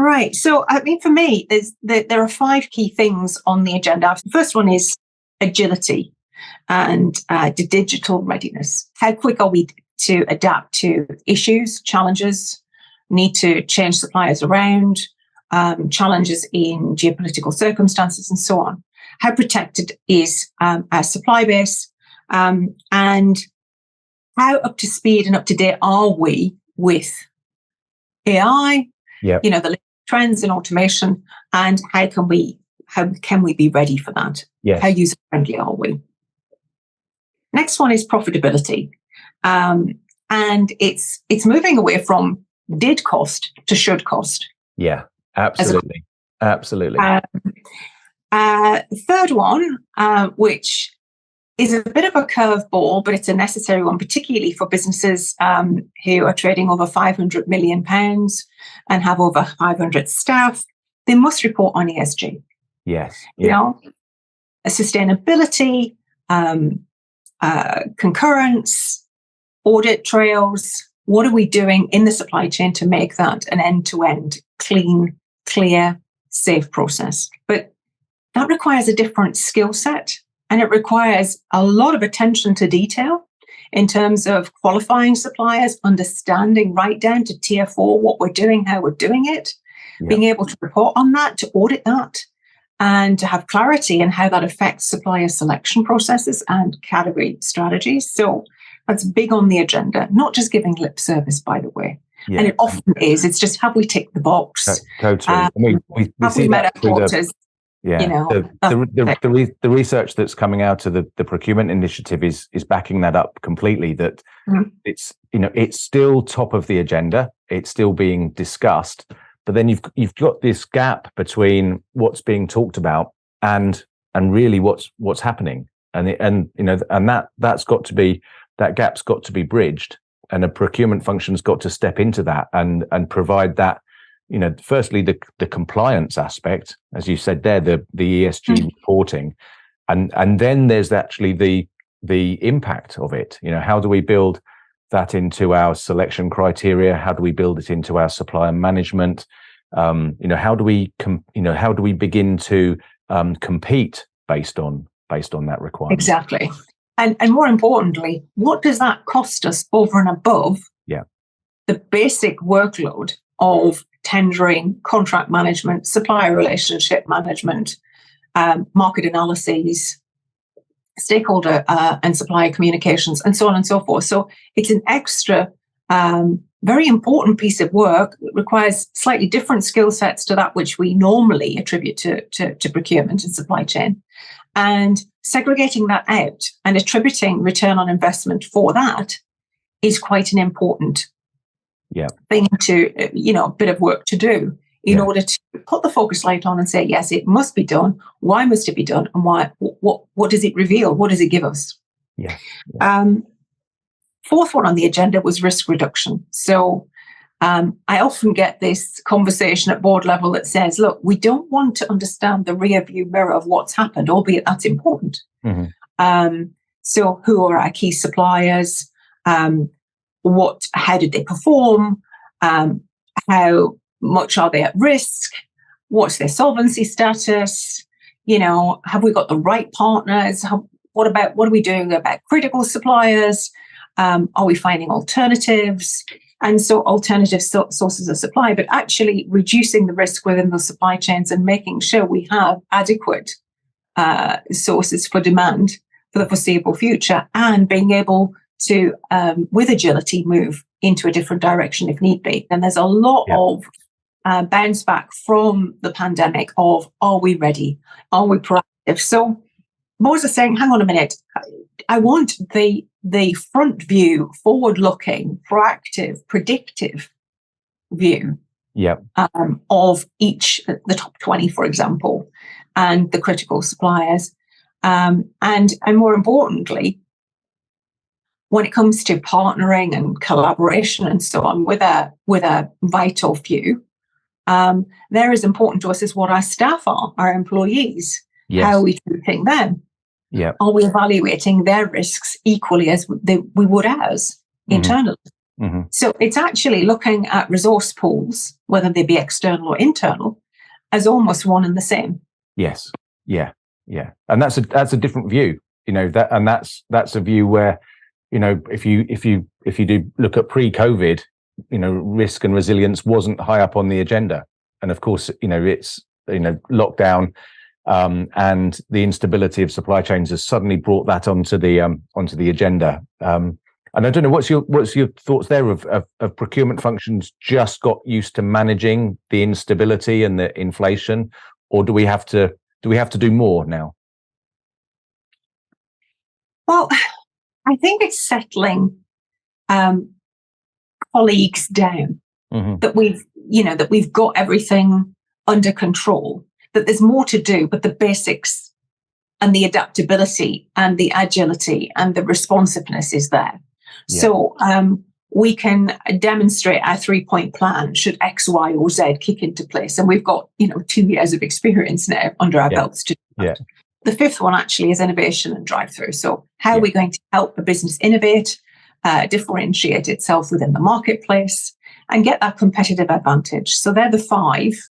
Right. So, I mean, for me, there are 5 key things on the agenda. The first one is agility and the digital readiness. How quick are we to adapt to issues, challenges, need to change suppliers around, challenges in geopolitical circumstances, and so on? How protected is our supply base? And how up to speed and up to date are we with AI? Yep. The trends in automation, and how can we be ready for that? Yes. How user friendly are we? Next one is profitability, and it's moving away from did cost to should cost. Yeah, absolutely, absolutely. Third one, which is a bit of a curveball, but it's a necessary one, particularly for businesses who are trading over £500 million and have over 500 staff. They must report on ESG. Yes. Yeah. Sustainability, concurrence, audit trails. What are we doing in the supply chain to make that an end-to-end, clean, clear, safe process? But that requires a different skill set, and it requires a lot of attention to detail in terms of qualifying suppliers, understanding right down to tier 4 what we're doing, how we're doing it, being able to report on that, to audit that, and to have clarity in how that affects supplier selection processes and category strategies. So that's big on the agenda, not just giving lip service, by the way. Yeah. And it often is. It's just, have we ticked the box? Totally. I mean, we have see we met that our through quotas? The research that's coming out of the procurement initiative is backing that up completely. That it's still top of the agenda. It's still being discussed, but then you've got this gap between what's being talked about and really what's happening, and that gap's got to be bridged, and a procurement function's got to step into that and provide that. Firstly, the compliance aspect, as you said there, the ESG reporting, and then there's actually the impact of it. How do we build that into our selection criteria? How do we build it into our supplier management? How do we begin to compete based on that requirement? Exactly, and more importantly, what does that cost us over and above the basic workload of tendering, contract management, supplier relationship management, market analyses, stakeholder and supplier communications, and so on and so forth. So it's an extra, very important piece of work that requires slightly different skill sets to that which we normally attribute to procurement and supply chain. And segregating that out and attributing return on investment for that is quite an important thing to, a bit of work to do in order to put the focus light on and say, yes, it must be done. Why must it be done? And why? What does it reveal? What does it give us? Fourth one on the agenda was risk reduction. So I often get this conversation at board level that says, look, we don't want to understand the rear view mirror of what's happened, albeit that's important. So who are our key suppliers? How did they perform? How much are they at risk? What's their solvency status? Have we got the right partners? What are we doing about critical suppliers? Are we finding alternatives? And so alternative sources of supply, but actually reducing the risk within the supply chains and making sure we have adequate sources for demand for the foreseeable future, and being able to, with agility, move into a different direction if need be. And there's a lot of bounce back from the pandemic of, are we ready? Are we proactive? So boards are saying, hang on a minute, I want the front view, forward-looking, proactive, predictive view of each, the top 20, for example, and the critical suppliers. And more importantly, when it comes to partnering and collaboration and so on, with a vital few, they're as important to us as what our staff are, our employees. How are we treating them? Are we evaluating their risks equally as we would ours internally? Mm-hmm. So it's actually looking at resource pools, whether they be external or internal, as almost one and the same. Yes. Yeah. Yeah. And that's a different view, that's a view where, if you do look at pre-COVID, risk and resilience wasn't high up on the agenda. And of course, it's, lockdown, and the instability of supply chains has suddenly brought that onto the agenda. And I don't know, what's your thoughts there of procurement functions just got used to managing the instability and the inflation, or do we have to do more now? Well, I think it's settling colleagues down, Mm-hmm. that we've got everything under control, that there's more to do, but the basics and the adaptability and the agility and the responsiveness is there. Yeah. So we can demonstrate our 3-point plan should X, Y, or Z kick into place. And we've got, 2 years of experience now under our belts to do that. Yeah. The fifth one actually is innovation and drive-through. So how are we going to help a business innovate, differentiate itself within the marketplace, and get that competitive advantage? So they're the 5